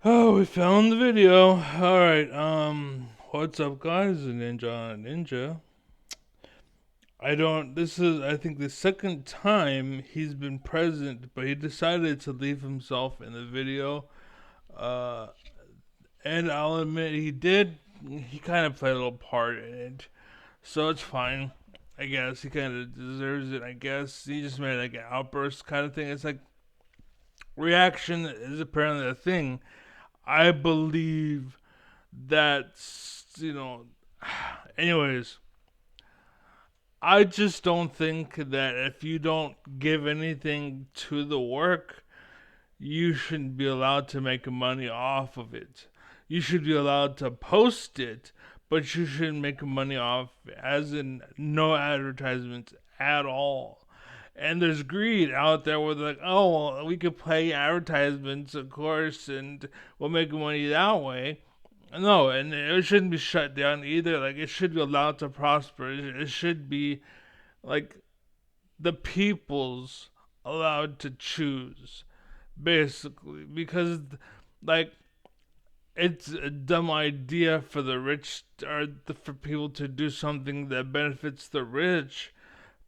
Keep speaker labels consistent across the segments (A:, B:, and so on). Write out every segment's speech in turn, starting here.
A: Oh, we found the video. All right. What's up, guys? Ninja. I don't. This is, I think, the second time he's been present, but he decided to leave himself in the video. Uh, and I'll admit he did. He kind of played a little part in it, so it's fine. I guess he kind of deserves it. I guess he just made like an outburst kind of thing. It's like reaction is apparently a thing. I believe that's anyways, I just don't think that if you don't give anything to the work, you shouldn't be allowed to make money off of it. You should be allowed to post it, but you shouldn't make money off, as in no advertisements at all. And there's greed out there where they're like, oh, well, we could play advertisements, of course, and we'll make money that way. No, and it shouldn't be shut down either. Like, it should be allowed to prosper. It should be like the people's allowed to choose, basically, because like it's a dumb idea for the rich or for people to do something that benefits the rich,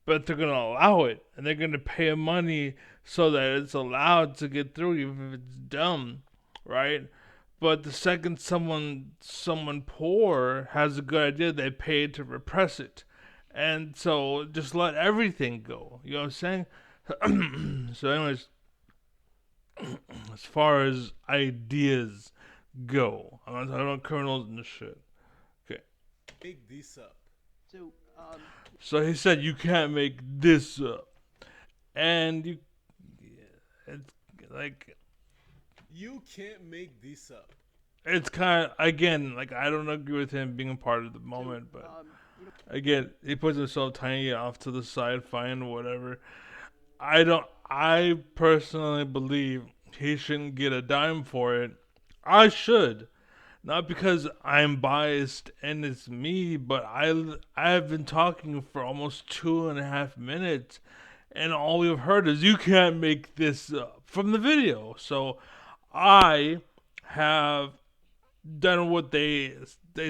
A: but they're gonna allow it and they're gonna pay money so that it's allowed to get through, even if it's dumb, right? But the second someone poor has a good idea, they pay to repress it. And so just let everything go. You know what I'm saying? So anyways, as far as ideas go, I'm not talking about criminals and this shit. Okay.
B: Make this up.
C: So,
A: So he said you can't make this up. And you it's like
B: You can't make this up.
A: it's kind of, again, like, I don't agree with him being a part of the
C: so
A: moment, but
C: um, you know,
A: again, he puts himself tiny off to the side, fine, whatever. I personally believe he shouldn't get a dime for it. I should. Not because I'm biased and it's me, but I have been talking for almost 2.5 minutes, and all we've heard is you can't make this up from the video. So I have done what they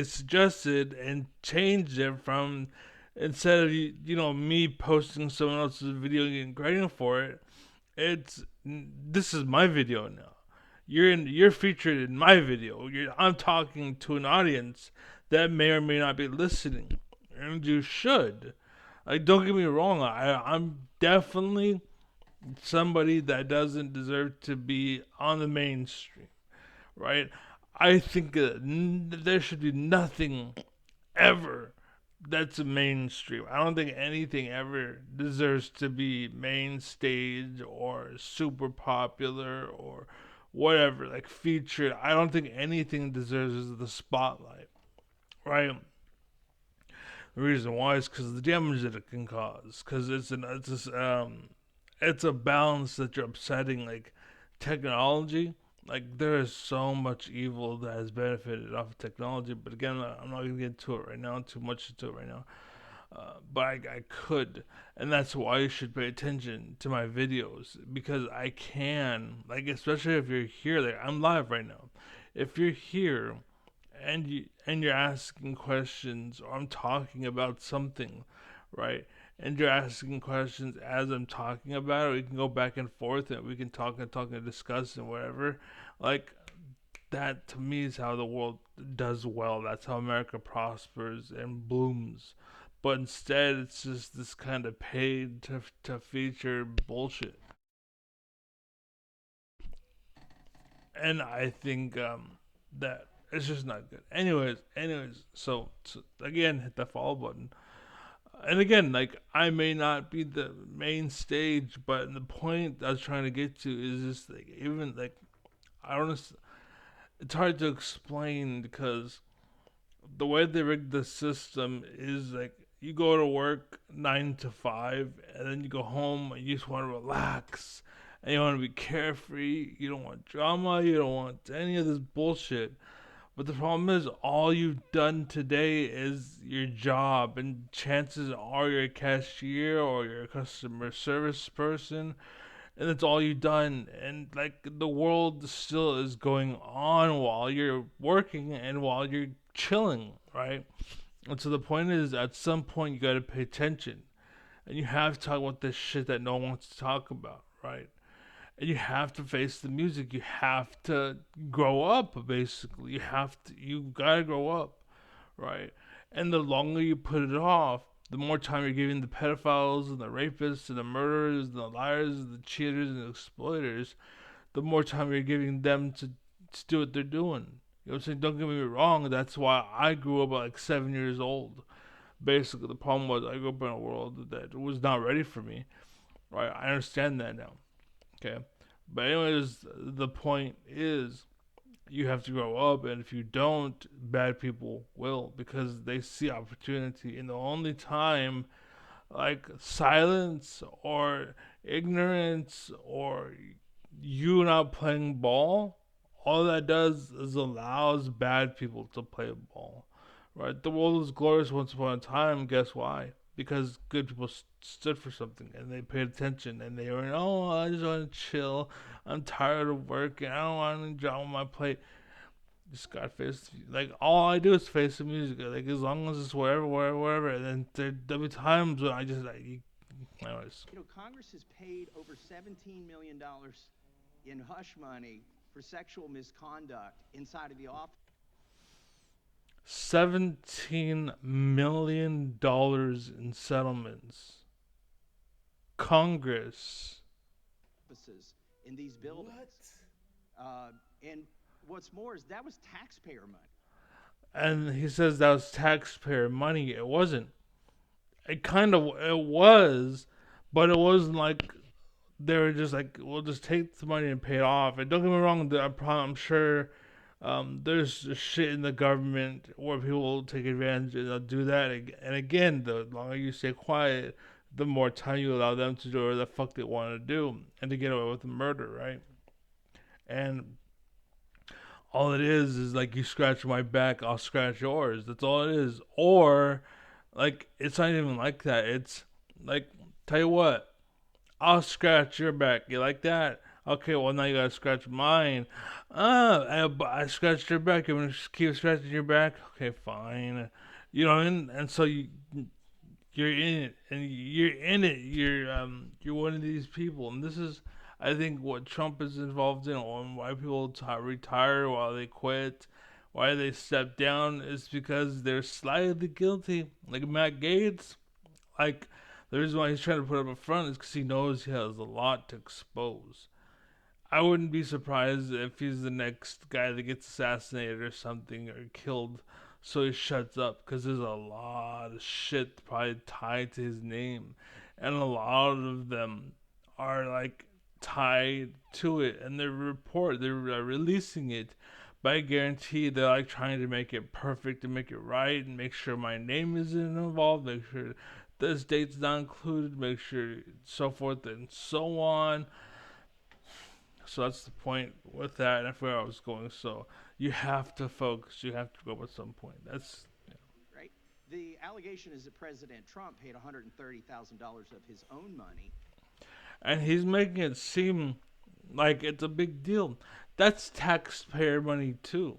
A: suggested and changed it from, instead of me posting someone else's video and getting credit for it, it's this is my video now. You're featured in my video. I'm talking to an audience that may or may not be listening, and you should. Like, don't get me wrong. I'm definitely somebody that doesn't deserve to be on the mainstream, right? I think there should be nothing ever that's mainstream. I don't think anything ever deserves to be main stage or super popular or whatever, like featured. I don't think anything deserves the spotlight, right? The reason why is because of the damage that it can cause. Because it's a balance that you're upsetting. Like, technology, like, there is so much evil that has benefited off of technology. But again, I'm not gonna get into it right now. Too much into it right now. But I could, and that's why you should pay attention to my videos, because I can, like, especially if you're here. Like, I'm live right now. If you're here and you're asking questions, or I'm talking about something, right? And you're asking questions as I'm talking about it, we can go back and forth and we can talk and discuss and whatever. Like, that to me is how the world does well. That's how America prospers and blooms. But instead, it's just this kind of paid to feature bullshit. And I think that it's just not good. Anyways, so again, hit that follow button. And again, like, I may not be the main stage, but the point I was trying to get to is just like, even like, I don't know, it's hard to explain because the way they rigged the system is like, you go to work 9 to 5, and then you go home and you just want to relax and you want to be carefree. You don't want drama. You don't want any of this bullshit. But the problem is, all you've done today is your job, and chances are you're a cashier or you're a customer service person, and that's all you've done. And like the world still is going on while you're working and while you're chilling, right? And so the point is, at some point, you got to pay attention, and you have to talk about this shit that no one wants to talk about, right? And you have to face the music. You have to grow up, basically. You gotta grow up, right? And the longer you put it off, the more time you're giving the pedophiles and the rapists and the murderers and the liars and the cheaters and the exploiters, the more time you're giving them to do what they're doing. You know what I'm saying? Don't get me wrong. That's why I grew up at like 7 years old. Basically, the problem was I grew up in a world that was not ready for me. Right? I understand that now. Okay. But anyways, the point is you have to grow up, and if you don't, bad people will, because they see opportunity. And the only time like silence or ignorance or you not playing ball, all that does is allows bad people to play ball. Right? The world was glorious once upon a time. Guess why? Because good people stood for something and they paid attention and they were, oh, I just want to chill. I'm tired of work and I don't want any job on my plate. Just got face, like all I do is face the music. Like as long as it's wherever. And then there'll be times when I just like, anyways.
C: Congress has paid over $17 million in hush money for sexual misconduct inside of the office.
A: $17 million in settlements. Congress.
C: In these buildings. And what's more is that was taxpayer money.
A: And he says that was taxpayer money. It wasn't. It was, but it wasn't like they were just like, we'll just take the money and pay it off. And don't get me wrong, I'm sure there's shit in the government where people will take advantage and they'll do that. And again, the longer you stay quiet, the more time you allow them to do whatever the fuck they want to do and to get away with the murder, right? And all it is like you scratch my back, I'll scratch yours. That's all it is. Or like it's not even like that. It's like, tell you what, I'll scratch your back. You like that? Okay, well now you gotta scratch mine. I scratched your back. You wanna keep scratching your back? Okay, fine. You know, and so you're in it, and you're in it. You're one of these people, and this is, I think, what Trump is involved in, and why people retire, why they quit, why they step down, is because they're slightly guilty. Like Matt Gaetz, like the reason why he's trying to put up a front is because he knows he has a lot to expose. I wouldn't be surprised if he's the next guy that gets assassinated or something or killed, so he shuts up because there's a lot of shit probably tied to his name, and a lot of them are like tied to it, and they're releasing it. But I guarantee they're like trying to make it perfect and make it right and make sure my name isn't involved, make sure this date's not included, make sure so forth and so on. So that's the point with that, and I forgot where I was going. So you have to focus. You have to go at some point. That's
C: right. The allegation is that President Trump paid $130,000 of his own money,
A: and he's making it seem like it's a big deal. That's taxpayer money too.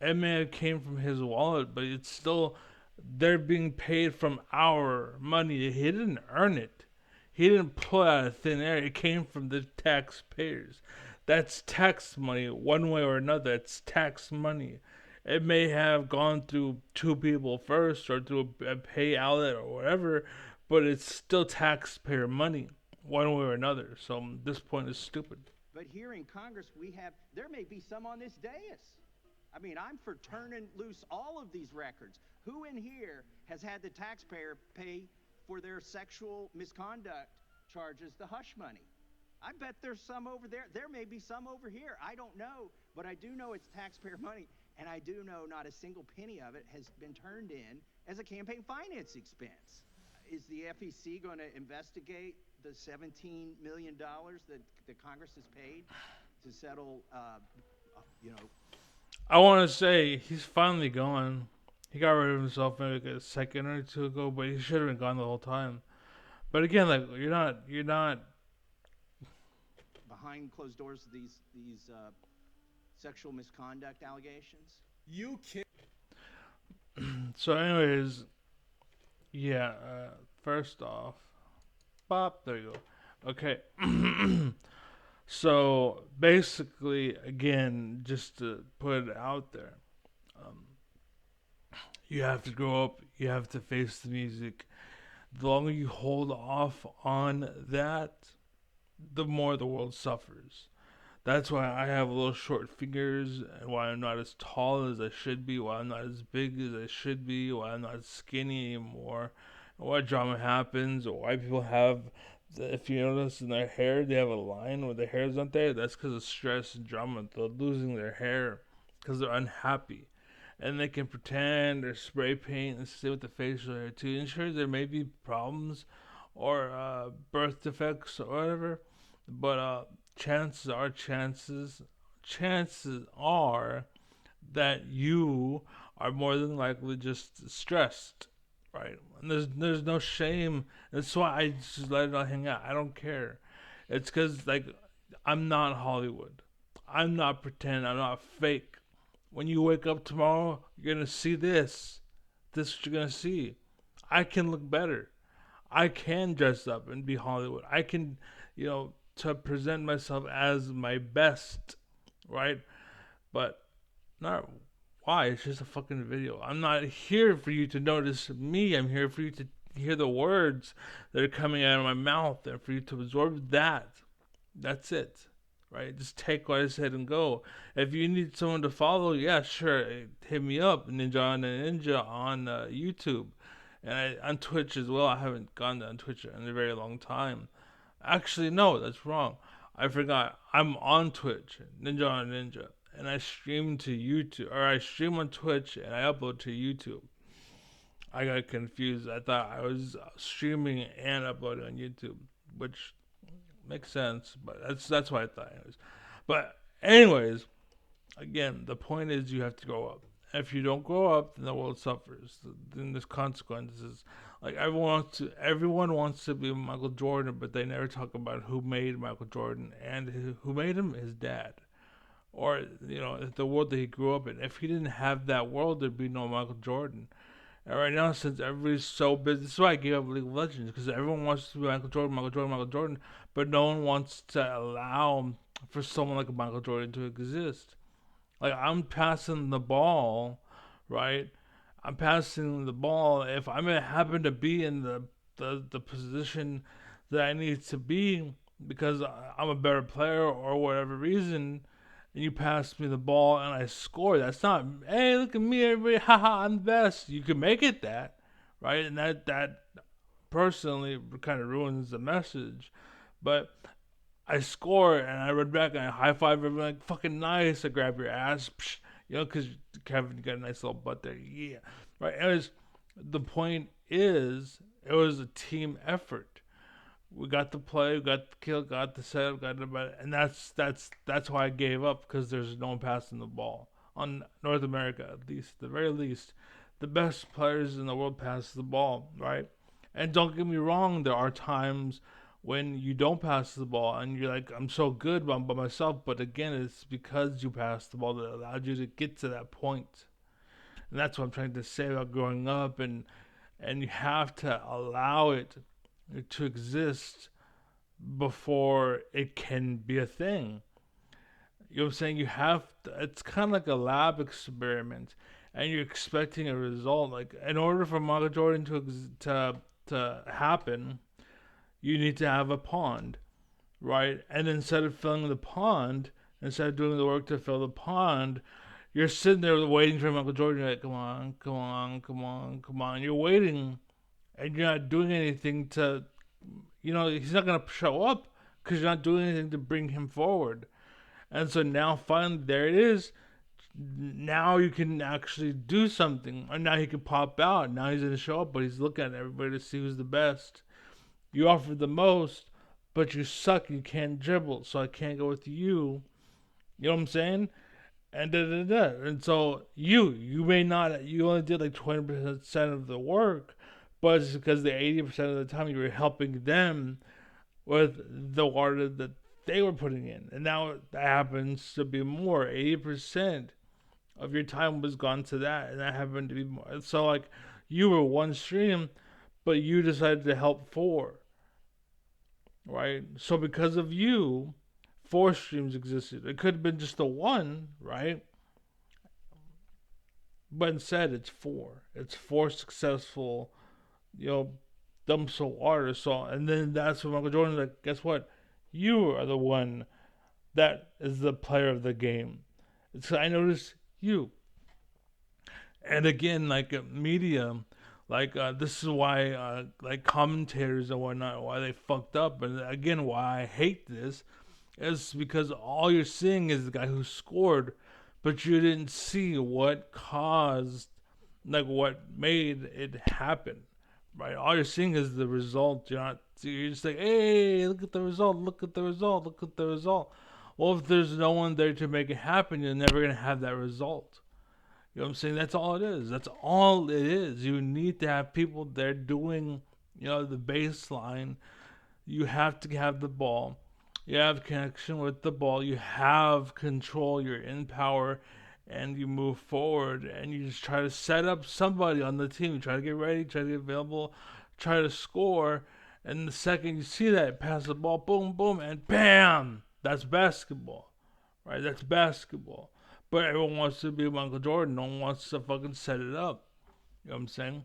A: It may have came from his wallet, but it's still, they're being paid from our money. He didn't earn it. He didn't pull it out of thin air. It came from the taxpayers. That's tax money, one way or another. It's tax money. It may have gone through two people first or through a pay outlet or whatever, but it's still taxpayer money, one way or another. So this point is stupid.
C: But here in Congress, there may be some on this dais. I mean, I'm for turning loose all of these records. Who in here has had the taxpayer pay for their sexual misconduct charges the hush money? I bet there's some over there. There may be some over here. I don't know, but I do know it's taxpayer money, and I do know not a single penny of it has been turned in as a campaign finance expense. Is the FEC going to investigate the $17 million that the Congress has paid to settle,
A: I want to say he's finally gone. He got rid of himself maybe like a second or two ago, but he should have been gone the whole time. But again, like you're not
C: behind closed doors these sexual misconduct allegations?
B: You can't.
A: So, anyways, yeah. First off, Bob. There you go. Okay. So basically, again, just to put it out there, um, you have to grow up. You have to face the music. The longer you hold off on that, the more the world suffers. That's why I have little short fingers, and why I'm not as tall as I should be, why I'm not as big as I should be, why I'm not as skinny anymore, and why drama happens, or why people have, if you notice in their hair, they have a line where their hair's not there. That's because of stress and drama. They're losing their hair because they're unhappy. And they can pretend or spray paint and stay with the facial hair too. And sure, there may be problems or birth defects or whatever, but chances are that you are more than likely just stressed, right? And there's no shame. That's why I just let it all hang out. I don't care. It's because like I'm not Hollywood. I'm not pretend. I'm not fake. When you wake up tomorrow, you're gonna see this. This is what you're gonna see. I can look better. I can dress up and be Hollywood. I can, to present myself as my best, right? But not why. It's just a fucking video. I'm not here for you to notice me. I'm here for you to hear the words that are coming out of my mouth and for you to absorb that. That's it, right? Just take what I said and go. If you need someone to follow, yeah, sure. Hit me up, Ninja on Ninja on YouTube. And on Twitch as well. I haven't gone on Twitch in a very long time. Actually, no, that's wrong. I forgot. I'm on Twitch, Ninja on Ninja, and I stream to YouTube, or I stream on Twitch and I upload to YouTube. I got confused. I thought I was streaming and uploading on YouTube, which makes sense, but that's what I thought. Anyways, again, the point is you have to grow up. If you don't grow up, then the world suffers. Then there's consequences. Like everyone wants to be Michael Jordan, but they never talk about who made Michael Jordan and who made him, his dad, or the world that he grew up in. If he didn't have that world, there'd be no Michael Jordan. And right now, since everybody's so busy, this is why I gave up League of Legends, because everyone wants to be Michael Jordan, but no one wants to allow for someone like Michael Jordan to exist. Like, I'm passing the ball, right? I'm passing the ball. If I happen to be in the position that I need to be because I'm a better player or whatever reason, and you pass me the ball and I score, that's not, hey, look at me, everybody, haha, I'm the best. You can make it that, right? And that personally kind of ruins the message. But I score and I run back and I high five everyone like fucking nice. I grab your ass, psh, because Kevin got a nice little butt there, yeah, right. Anyways, the point is, it was a team effort. We got the play, we got the kill, got the setup, got the, and that's why I gave up, because there's no one passing the ball on North America, at least, the very least. The best players in the world pass the ball, right? And don't get me wrong, there are times when you don't pass the ball and you're like, I'm so good by myself. But again, it's because you passed the ball that allowed you to get to that point. And that's what I'm trying to say about growing up. And you have to allow it to exist before it can be a thing. You know what I'm saying? You have to, it's kind of like a lab experiment, and you're expecting a result. Like, in order for Michael Jordan to happen, you need to have a pond, right? And instead of filling the pond, instead of doing the work to fill the pond, you're sitting there waiting for Michael Jordan. You're like, come on, come on, come on, come on. You're waiting, and you're not doing anything to, he's not going to show up because you're not doing anything to bring him forward. And so now finally there it is. Now you can actually do something. And now he can pop out. Now he's going to show up, but he's looking at everybody to see who's the best. You offer the most, but you suck. You can't dribble, so I can't go with you. You know what I'm saying? And And so you may not. You only did like 20% of the work, but it's because the 80% of the time you were helping them with the water that they were putting in. And now that happens to be more. 80% of your time was gone to that, and that happened to be more. So, like, you were one stream, but you decided to help four, right? So, because of you, four streams existed. It could have been just the one, right? But instead, it's four. It's four successful, you know, dumps of water. So, and then that's when Michael Jordan's like, guess what? You are the one that is the player of the game. It's I noticed you. And again, like media, like this is why like commentators and whatnot, why they fucked up. And again, why I hate this is because all you're seeing is the guy who scored, but you didn't see what caused, like what made it happen, right? All you're seeing is the result. You're just like, hey, look at the result, look at the result, look at the result. Well, if there's no one there to make it happen, you're never gonna have that result. You know what I'm saying? That's all it is. That's all it is. You need to have people there doing, the baseline. You have to have the ball. You have connection with the ball. You have control. You're in power, and you move forward. And you just try to set up somebody on the team. You try to get ready. Try to get available. Try to score. And the second you see that, pass the ball, boom, boom, and bam! That's basketball, right? That's basketball. But everyone wants to be Michael Jordan. No one wants to fucking set it up. You know what I'm saying?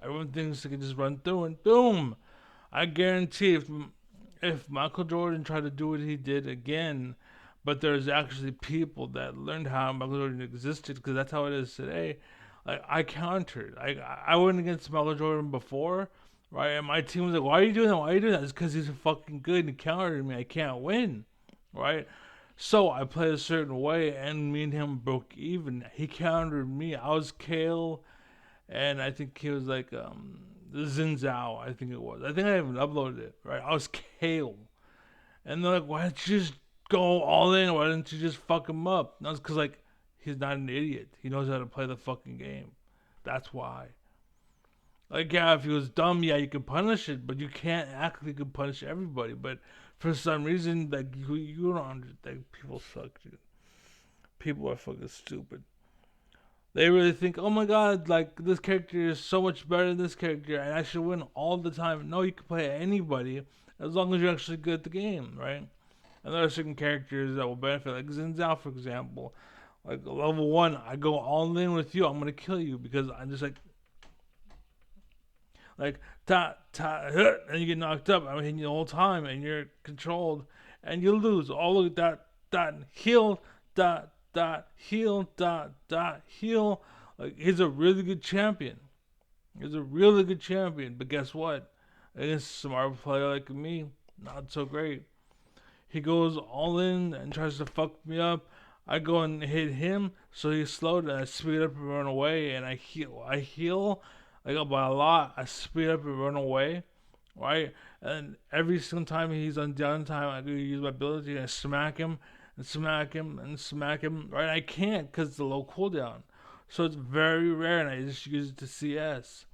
A: Everyone thinks they can just run through and boom. I guarantee if Michael Jordan tried to do what he did again, but there's actually people that learned how Michael Jordan existed, because that's how it is today. Like, I countered. I went against Michael Jordan before, right? And my team was like, "Why are you doing that? Why are you doing that?" It's because he's fucking good and he countered me. I can't win, right? So I played a certain way, and me and him broke even. He countered me. I was Kale, and I think he was like Xin Zhao. I think it was. I think I even uploaded it. Right? I was Kale, and they're like, "Why didn't you just go all in? Why didn't you just fuck him up?" And I was because like he's not an idiot. He knows how to play the fucking game. That's why. Like, yeah, if he was dumb, yeah, you can punish it, but you can't act like you can punish everybody. But for some reason, like, you don't understand. People suck, dude. People are fucking stupid. They really think, oh my god, like, this character is so much better than this character, and I should win all the time. No, you can play anybody as long as you're actually good at the game, right? And there are certain characters that will benefit, like Xin Zhao, for example. Like, level 1, I go all in with you, I'm gonna kill you, because I'm just like and you get knocked up. I'm hitting you the whole time, and you're controlled, and you lose. All of that heal, heal, heal. Like, he's a really good champion. He's a really good champion. But guess what? Against a smart player like me, not so great. He goes all in and tries to fuck me up. I go and hit him, so he's slowed, and I speed up and run away, and I heal. I go by a lot. I speed up and run away, right? And every single time he's on downtime, I go use my ability and I smack him and smack him and smack him, right? I can't because it's a low cooldown. So it's very rare, and I just use it to CS.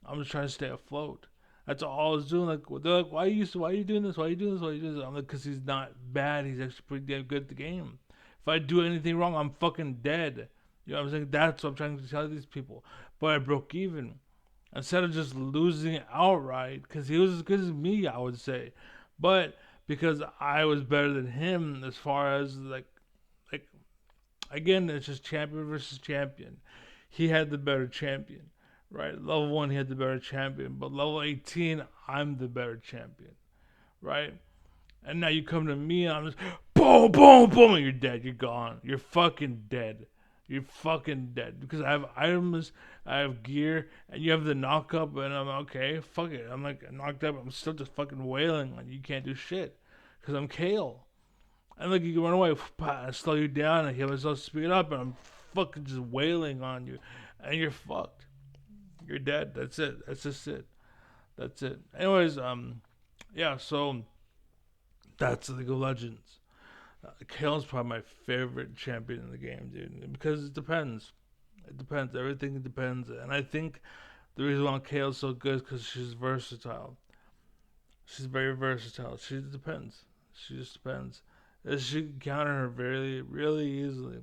A: I'm just trying to stay afloat. That's all I was doing. Like, they're like, why are you doing this? Why are you doing this? Why are you doing this? I'm like, because he's not bad. He's actually pretty damn good at the game. If I do anything wrong, I'm fucking dead. You know what I'm saying? That's what I'm trying to tell these people. But I broke even. Instead of just losing outright, because he was as good as me, I would say. But because I was better than him as far as, like again, it's just champion versus champion. He had the better champion, right? Level 1, he had the better champion. But level 18, I'm the better champion, right? And now you come to me, and I'm just boom, boom, boom, and you're dead. You're gone. You're fucking dead. You're fucking dead. Because I have items, I have gear, and you have the knock up, and I'm okay, fuck it. I'm like knocked up, I'm still just fucking wailing, like you can't do shit. Because I'm Kale. And like you can run away, I slow you down, and heal myself speed up, and I'm fucking just wailing on you. And you're fucked. You're dead. That's it. That's just it. That's it. Anyways, yeah, so that's League of Legends. Kale's probably my favorite champion in the game, dude. Because it depends. It depends. Everything depends. And I think the reason why Kale's so good is because she's versatile. She's very versatile. She depends. She just depends. She can counter her very, really easily.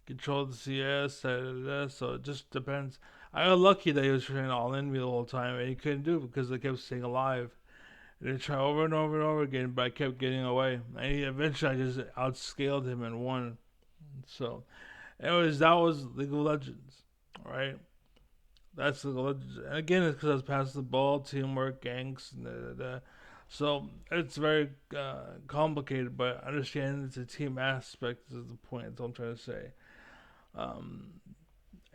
A: Control the CS, da, da, da, so it just depends. I got lucky that he was trying to all in me the whole time, and he couldn't do it because they kept staying alive. And they tried over and over and over again, but I kept getting away. And eventually I just outscaled him and won. So, anyways, that was League of Legends, right? That's League of Legends. And again, it's because I was passing the ball, teamwork, ganks, da, da, da. So it's very complicated, but understand it's a team aspect is the point. That's what I'm trying to say. Um,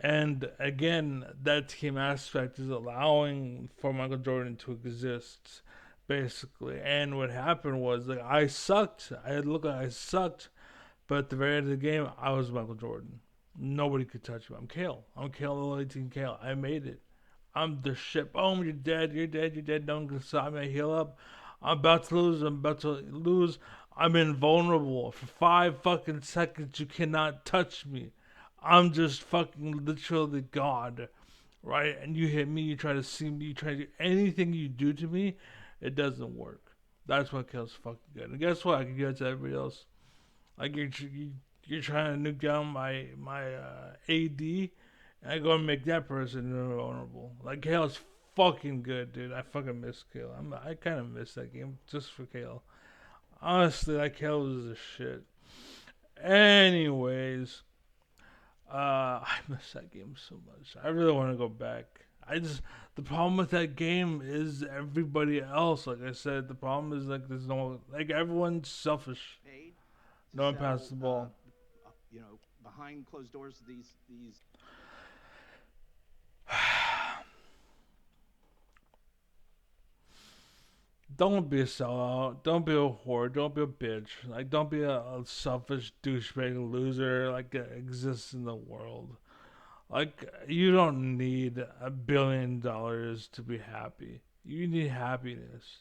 A: and again, that team aspect is allowing for Michael Jordan to exist, basically. And what happened was, like, I sucked. I looked like I sucked, but at the very end of the game, I was Michael Jordan. Nobody could touch me. I'm Kale. I'm Kale, the 18 Kale. I made it. I'm the shit. Boom, you're dead. You're dead. You're dead. No one can stop me. I heal up. I'm about to lose. I'm about to lose. I'm invulnerable. For 5 fucking seconds, you cannot touch me. I'm just fucking literally God, right? And you hit me, you try to see me, you try to do anything you do to me, it doesn't work. That's what kills fucking good. And guess what? I can give it to everybody else. Like you're trying to nuke down my AD, and I go and make that person invulnerable. Like Kale's fucking good, dude. I fucking miss Kale. I kind of miss that game just for Kale. Honestly, like Kale was the shit. Anyways, I miss that game so much. I really want to go back. I just the problem with that game is everybody else. Like I said, the problem is like there's no like everyone's selfish.
C: Paid to
A: No one
C: sell,
A: passes the ball.
C: behind closed doors, these.
A: Don't be a sellout. Don't be a whore. Don't be a bitch. Like don't be a selfish douchebag loser like that exists in the world. Like you don't need $1 billion to be happy. You need happiness.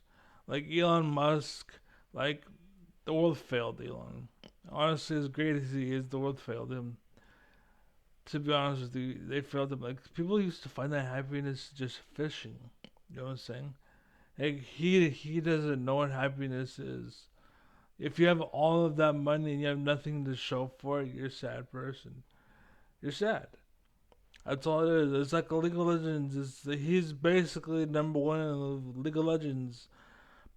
A: Like Elon Musk, like the world failed Elon. Honestly, as great as he is, the world failed him. To be honest with you, they failed him. Like people used to find that happiness just fishing. You know what I'm saying? Like he doesn't know what happiness is. If you have all of that money and you have nothing to show for it, you're a sad person. You're sad. That's all it is. It's like a League of Legends. He's basically number one in the League of Legends.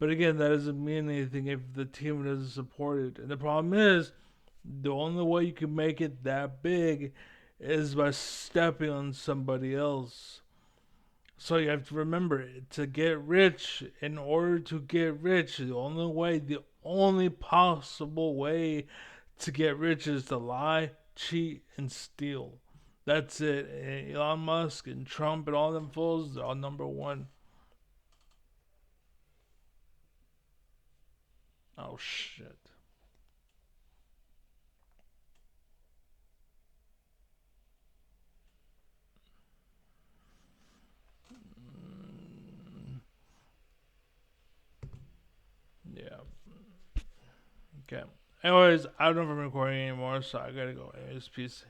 A: But again, that doesn't mean anything if the team doesn't support it. And the problem is, the only way you can make it that big is by stepping on somebody else. So you have to remember to get rich. In order to get rich, the only possible way to get rich is to lie, cheat, and steal. That's it. And Elon Musk and Trump and all them fools, they're all number one. Oh shit. Yeah. Okay. Anyways, I don't know if I'm recording anymore, so I gotta go. Anyways, peace.